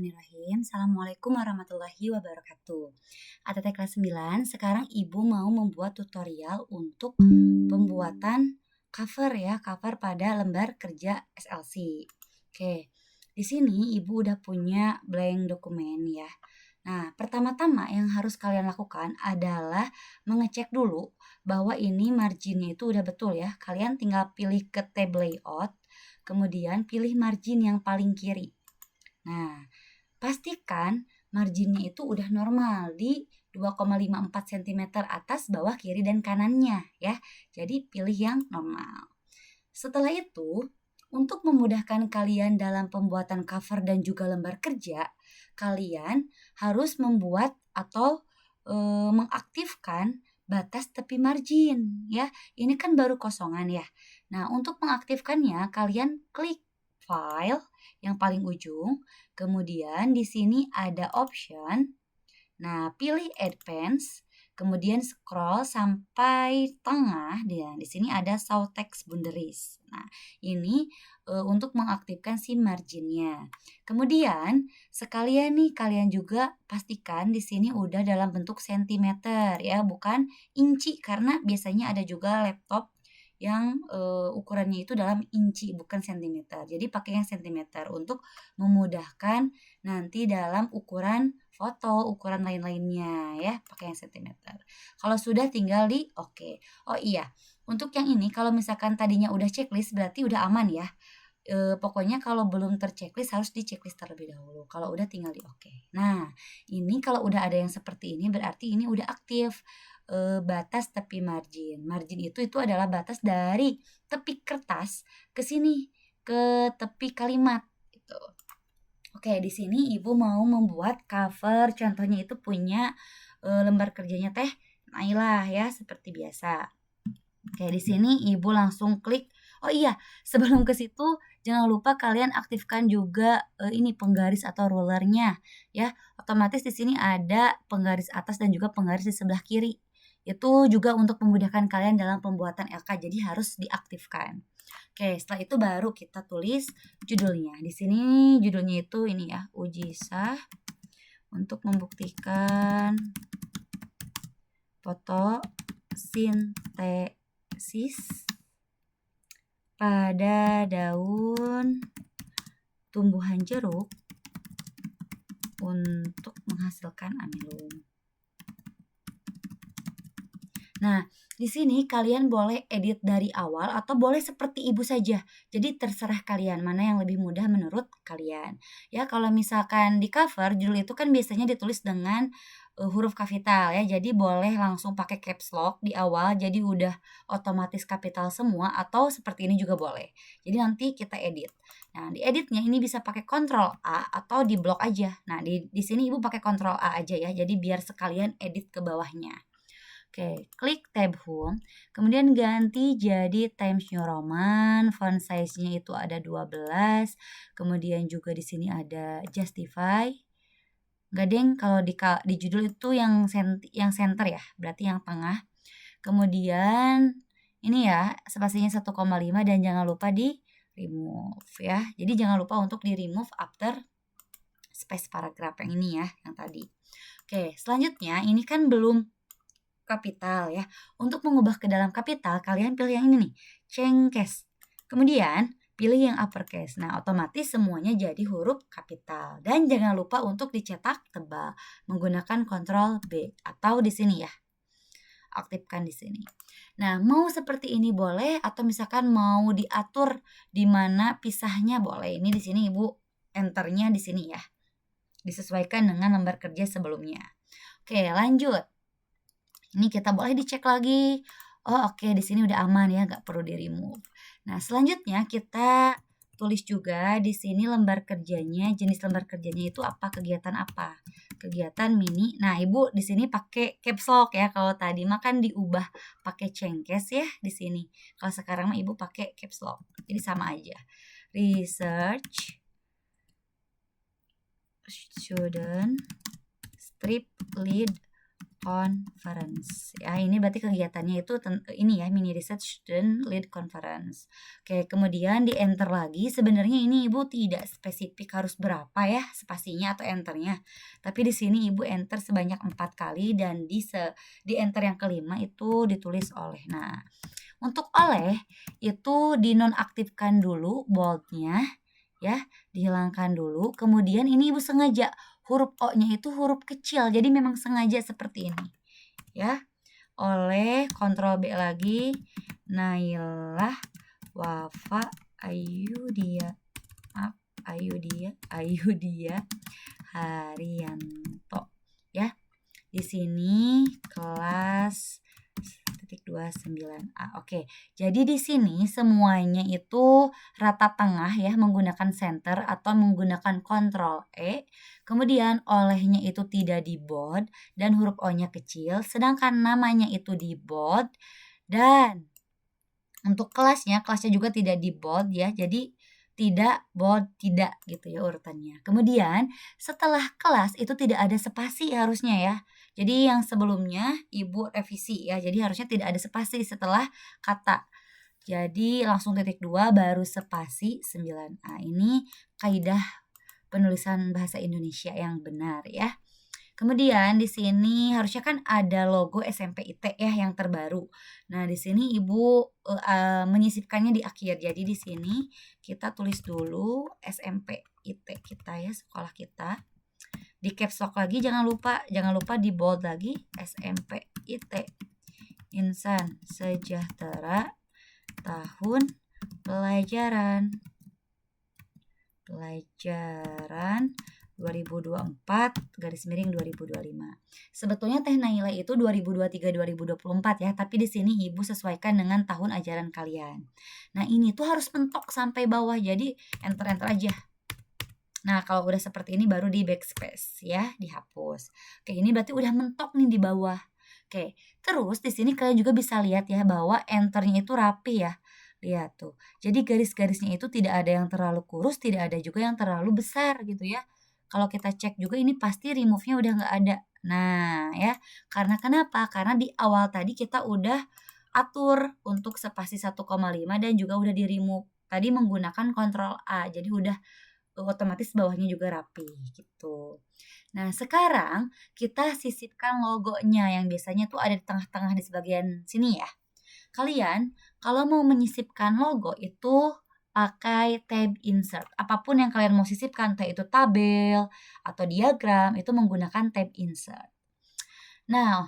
Bismillahirrahmanirrahim. Assalamualaikum warahmatullahi wabarakatuh. ATT kelas 9, sekarang Ibu mau membuat tutorial untuk pembuatan cover pada lembar kerja SLC. Oke, di sini Ibu udah punya blank dokumen ya. Nah, pertama-tama yang harus kalian lakukan adalah mengecek dulu bahwa ini marginnya itu udah betul ya. Kalian tinggal pilih ke tab layout, kemudian pilih margin yang paling kiri. Nah, pastikan marginnya itu udah normal di 2,54 cm atas, bawah, kiri, dan kanannya ya. Jadi pilih yang normal. Setelah itu, untuk memudahkan kalian dalam pembuatan cover dan juga lembar kerja, kalian harus membuat atau mengaktifkan batas tepi margin ya. Ini kan baru kosongan ya. Nah, untuk mengaktifkannya kalian klik file yang paling ujung, kemudian di sini ada option. Nah, pilih advance, kemudian scroll sampai tengah dan di sini ada show text boundaries. Nah, ini untuk mengaktifkan si marginnya. Kemudian sekalian nih kalian juga pastikan di sini udah dalam bentuk sentimeter ya, bukan inci, karena biasanya ada juga laptop yang ukurannya itu dalam inci bukan sentimeter. Jadi pakai yang sentimeter untuk memudahkan nanti dalam ukuran foto, ukuran lain-lainnya ya, pakai yang sentimeter. Kalau sudah tinggal di oke. Oh iya, untuk yang ini kalau misalkan tadinya udah checklist berarti udah aman ya. Pokoknya kalau belum terchecklist harus di-checklist terlebih dahulu. Kalau udah tinggal di oke. Nah, ini kalau udah ada yang seperti ini berarti ini udah aktif batas tepi margin. Margin itu adalah batas dari tepi kertas ke sini, ke tepi kalimat gitu. Oke, di sini Ibu mau membuat cover, contohnya itu punya lembar kerjanya Teh Nailah ya, seperti biasa. Oke, di sini Ibu langsung klik. Oh iya, sebelum ke situ jangan lupa kalian aktifkan juga ini penggaris atau rulernya ya. Otomatis di sini ada penggaris atas dan juga penggaris di sebelah kiri. Itu juga untuk memudahkan kalian dalam pembuatan LK, jadi harus diaktifkan. Oke, setelah itu baru kita tulis judulnya. Di sini judulnya itu ini ya, uji sah untuk membuktikan fotosintesis pada daun tumbuhan jeruk untuk menghasilkan amilum. Nah, di sini kalian boleh edit dari awal atau boleh seperti Ibu saja. Jadi terserah kalian mana yang lebih mudah menurut kalian. Ya, kalau misalkan di cover judul itu kan biasanya ditulis dengan huruf kapital ya. Jadi boleh langsung pakai caps lock di awal jadi udah otomatis kapital semua, atau seperti ini juga boleh. Jadi nanti kita edit. Nah, di editnya ini bisa pakai Ctrl A atau di blok aja. Nah, di sini Ibu pakai Ctrl A aja ya. Jadi biar sekalian edit ke bawahnya. Oke, klik tab home, kemudian ganti jadi Times New Roman, font size-nya itu ada 12, kemudian juga di sini ada justify. Enggak deng, kalau di judul itu yang center ya, berarti yang tengah. Kemudian ini ya, spasinya 1,5 dan jangan lupa di remove ya. Jadi jangan lupa untuk di remove after space paragraph yang ini ya, yang tadi. Oke, selanjutnya ini kan belum kapital ya. Untuk mengubah ke dalam kapital, kalian pilih yang ini nih, change case. Kemudian pilih yang uppercase. Nah, otomatis semuanya jadi huruf kapital. Dan jangan lupa untuk dicetak tebal menggunakan Ctrl B atau di sini ya. Aktifkan di sini. Nah, mau seperti ini boleh atau misalkan mau diatur di mana pisahnya boleh. Ini di sini Ibu enternya di sini ya. Disesuaikan dengan lembar kerja sebelumnya. Oke, lanjut. Ini kita boleh dicek lagi. Oh oke, di sini udah aman ya, nggak perlu di remove. Nah, selanjutnya kita tulis juga di sini lembar kerjanya, jenis lembar kerjanya itu apa, kegiatan apa. Kegiatan mini. Nah, Ibu di sini pakai caps lock ya. Kalau tadi mah kan diubah pakai cengkes ya di sini. Kalau sekarang mah Ibu pakai caps lock. Jadi sama aja. Research student strip lead conference. Ya, ini berarti kegiatannya itu ini ya, mini research student lead conference. Oke, kemudian di enter lagi. Sebenarnya ini Ibu tidak spesifik harus berapa ya spasinya atau enternya. Tapi di sini Ibu enter sebanyak 4 kali dan di enter yang kelima itu ditulis oleh. Nah, untuk oleh itu dinonaktifkan dulu boldnya ya, dihilangkan dulu. Kemudian ini Ibu sengaja huruf O-nya itu huruf kecil, jadi memang sengaja seperti ini ya. Oleh, kontrol B lagi, Nailah Wafa Ayudia, maaf, Ayudia Haryanto ya. Di sini kelas 29A. Oke, jadi di sini semuanya itu rata tengah ya, menggunakan center atau menggunakan Ctrl E. Kemudian olehnya itu tidak di bold dan huruf O-nya kecil, sedangkan namanya itu di bold. Dan untuk kelasnya juga tidak di bold ya, jadi tidak bold, tidak gitu ya urutannya. Kemudian setelah kelas itu tidak ada spasi harusnya ya. Jadi yang sebelumnya Ibu revisi ya, jadi harusnya tidak ada spasi setelah kata. Jadi langsung titik 2 baru spasi 9A. Ini kaidah penulisan bahasa Indonesia yang benar ya. Kemudian di sini harusnya kan ada logo SMP IT ya yang terbaru. Nah, di sini Ibu menyisipkannya di akhir. Jadi di sini kita tulis dulu SMP IT kita ya, sekolah kita. Di caps lock lagi jangan lupa di bold lagi SMP IT. Insan Sejahtera tahun pelajaran 2024 garis miring 2025. Sebetulnya Teh Naila itu 2023-2024 ya, tapi di sini Ibu sesuaikan dengan tahun ajaran kalian. Nah, ini tuh harus mentok sampai bawah, jadi enter-enter aja. Nah, kalau udah seperti ini baru di backspace ya, dihapus. Oke, ini berarti udah mentok nih di bawah. Oke, terus di sini kalian juga bisa lihat ya bahwa enternya itu rapi ya. Lihat tuh. Jadi garis-garisnya itu tidak ada yang terlalu kurus, tidak ada juga yang terlalu besar gitu ya. Kalau kita cek juga ini pasti remove-nya udah nggak ada. Nah ya, karena kenapa? Karena di awal tadi kita udah atur untuk spasi 1,5 dan juga udah di remove. Tadi menggunakan Ctrl A, jadi udah otomatis bawahnya juga rapi gitu. Nah sekarang kita sisipkan logonya yang biasanya tuh ada di tengah-tengah di sebagian sini ya. Kalian kalau mau menyisipkan logo itu pakai tab insert. Apapun yang kalian mau sisipkan, entah itu tabel atau diagram, itu menggunakan tab insert. Nah,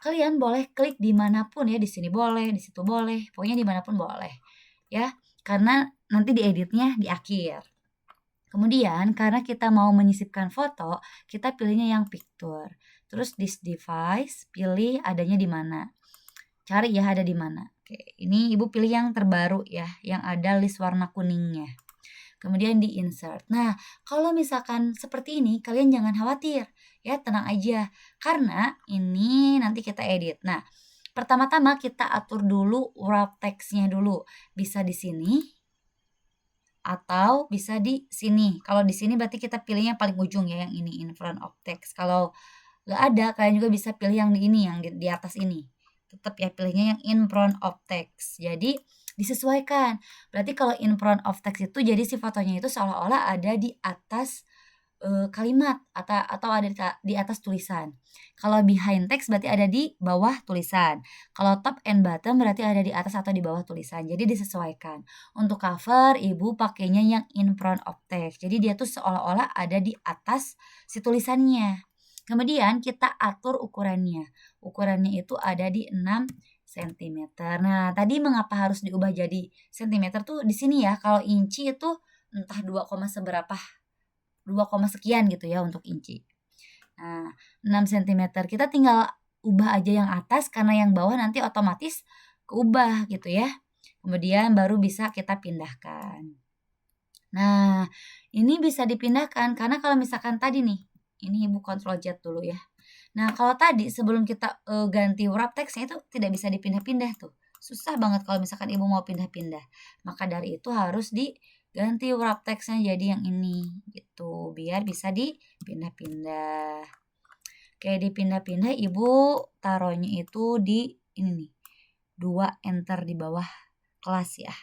kalian boleh klik dimanapun ya, di sini boleh, di situ boleh, pokoknya dimanapun boleh. Ya, karena nanti dieditnya di akhir. Kemudian karena kita mau menyisipkan foto, kita pilihnya yang picture. Terus this device, pilih adanya di mana. Cari ya ada di mana. Oke, ini Ibu pilih yang terbaru ya, yang ada list warna kuningnya. Kemudian di insert. Nah, kalau misalkan seperti ini, kalian jangan khawatir. Ya, tenang aja. Karena ini nanti kita edit. Nah, pertama-tama kita atur dulu wrap text-nya dulu. Bisa di sini atau bisa di sini. Kalau di sini berarti kita pilihnya paling ujung ya, yang ini in front of text. Kalau nggak ada, kalian juga bisa pilih yang di ini, yang di atas ini. Tetap ya pilihnya yang in front of text. Jadi disesuaikan. Berarti kalau in front of text itu jadi si fotonya itu seolah-olah ada di atas kalimat atau ada di atas tulisan. Kalau behind text berarti ada di bawah tulisan. Kalau top and bottom berarti ada di atas atau di bawah tulisan. Jadi disesuaikan. Untuk cover Ibu pakainya yang in front of text. Jadi dia tuh seolah-olah ada di atas si tulisannya. Kemudian kita atur ukurannya. Ukurannya itu ada di 6 cm. Nah, tadi mengapa harus diubah jadi cm tuh di sini ya. Kalau inci itu entah 2, seberapa 2, sekian gitu ya untuk inci. Nah, 6 cm kita tinggal ubah aja yang atas karena yang bawah nanti otomatis keubah gitu ya. Kemudian baru bisa kita pindahkan. Nah, ini bisa dipindahkan karena kalau misalkan tadi nih, ini Ibu Ctrl Z dulu ya. Nah, kalau tadi sebelum kita ganti wrap text-nya itu tidak bisa dipindah-pindah tuh. Susah banget kalau misalkan Ibu mau pindah-pindah. Maka dari itu harus diganti wrap text-nya jadi yang ini gitu, biar bisa dipindah-pindah. Oke, dipindah-pindah Ibu taruhnya itu di ini nih, 2 enter di bawah kelas ya.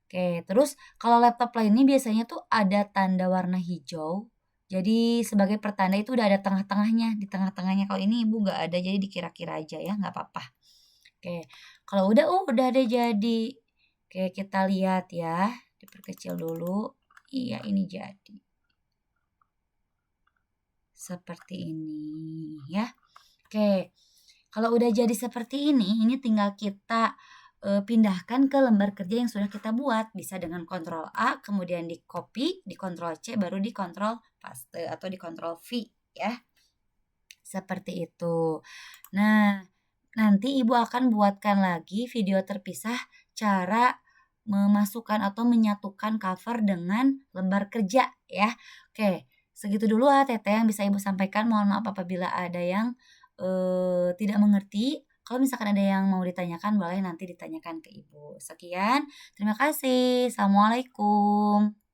Oke, terus kalau laptop lainnya biasanya tuh ada tanda warna hijau. Jadi sebagai pertanda itu udah ada tengah-tengahnya, di tengah-tengahnya. Kalau ini Ibu nggak ada jadi dikira-kira aja ya, nggak apa-apa. Oke, kalau udah, udah ada jadi. Oke, kita lihat ya, diperkecil dulu. Iya, ini jadi. Seperti ini ya. Oke, kalau udah jadi seperti ini tinggal kita pindahkan ke lembar kerja yang sudah kita buat. Bisa dengan Ctrl A, kemudian di copy, di Ctrl C, baru di Ctrl paste atau di Ctrl V ya. Seperti itu. Nah, nanti Ibu akan buatkan lagi video terpisah cara memasukkan atau menyatukan cover dengan lembar kerja ya. Oke, segitu dulu Teteh yang bisa Ibu sampaikan. Mohon maaf apabila ada yang tidak mengerti. Kalau misalkan ada yang mau ditanyakan boleh nanti ditanyakan ke Ibu. Sekian, terima kasih. Assalamualaikum.